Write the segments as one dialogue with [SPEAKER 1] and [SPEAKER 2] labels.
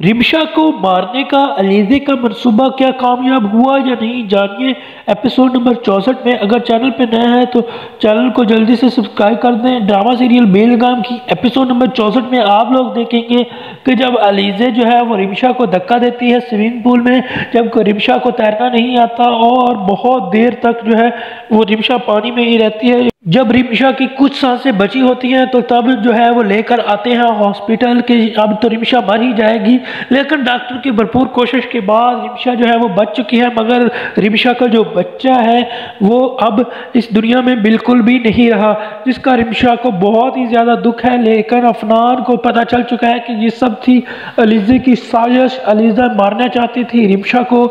[SPEAKER 1] رمشا کو مارنے کا علیزے کا منصوبہ کیا کامیاب ہوا یا نہیں، جانیے ایپیسوڈ نمبر 64 میں۔ اگر چینل پہ نئے ہیں تو چینل کو جلدی سے سبسکرائب کر دیں۔ ڈرامہ سیریل بیلگام کی ایپیسوڈ نمبر 64 میں آپ لوگ دیکھیں گے کہ جب علیزے جو ہے وہ رمشا کو دھکا دیتی ہے سوئمنگ پول میں، جب رمشا کو تیرنا نہیں آتا اور بہت دیر تک جو ہے وہ رمشا پانی میں ہی رہتی ہے۔ جب رمشا کی کچھ سانسیں بچی ہوتی ہیں تو تب جو ہے وہ لے کر آتے ہیں ہاسپٹل کہ اب تو رمشا مر ہی جائے گی، لیکن ڈاکٹر کی بھرپور کوشش کے بعد رمشا جو ہے وہ بچ چکی ہے، مگر رمشا کا جو بچہ ہے وہ اب اس دنیا میں بالکل بھی نہیں رہا، جس کا رمشا کو بہت ہی زیادہ دکھ ہے۔ لیکن افنان کو پتہ چل چکا ہے کہ یہ سب تھی علیزے کی سازش، علیزہ مارنا چاہتی تھی رمشا کو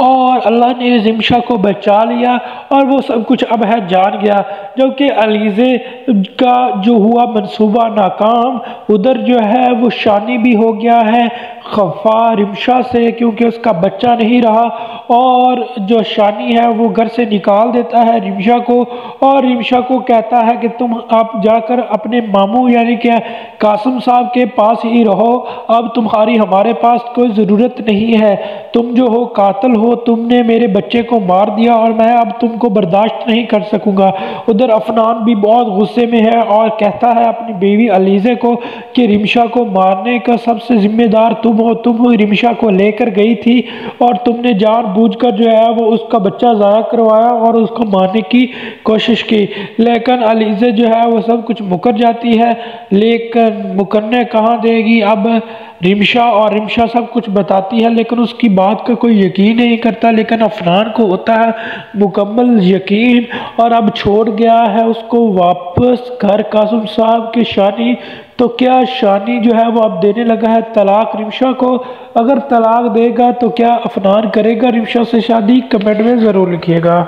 [SPEAKER 1] اور اللہ نے رمشا کو بچا لیا اور وہ سب کچھ اب ہے جان گیا۔ جبکہ علیزے کا جو ہوا منصوبہ ناکام، ادھر جو ہے وہ شانی بھی ہو گیا ہے خفا رمشا سے، کیونکہ اس کا بچہ نہیں رہا اور جو شانی ہے وہ گھر سے نکال دیتا ہے رمشا کو اور رمشا کو کہتا ہے کہ تم آپ جا کر اپنے ماموں یعنی کہ قاسم صاحب کے پاس ہی رہو، اب تمہاری ہمارے پاس کوئی ضرورت نہیں ہے، تم جو ہو قاتل ہو، تم نے میرے بچے کو مار دیا اور میں اب تم کو برداشت نہیں کر سکوں گا۔ ادھر افنان بھی بہت غصے میں ہے اور کہتا ہے اپنی بیوی علیزے کو کہ رمشا کو مارنے کا سب سے ذمہ دار تم رمشا کو لے کر گئی تھی اور تم نے جان بوجھ کر جو ہے وہ اس کا بچہ ضائع کروایا اور اس کو مارنے کی کوشش کی۔ لیکن علیزے جو ہے وہ سب کچھ مکر جاتی ہے، لیکن مکرنے کہاں دے گی اب رمشا، اور رمشا سب کچھ بتاتی ہے لیکن اس کی بات کا کوئی یقین نہیں کرتا، لیکن افنان کو ہوتا ہے مکمل یقین اور اب چھوڑ گیا ہے اس کو واپس گھر قاسم صاحب کے شانی۔ تو کیا شانی جو ہے وہ اب دینے لگا ہے طلاق رمشا کو؟ اگر طلاق دے گا تو کیا افنان کرے گا رمشا سے شادی؟ کمنٹ میں ضرور لکھیے گا۔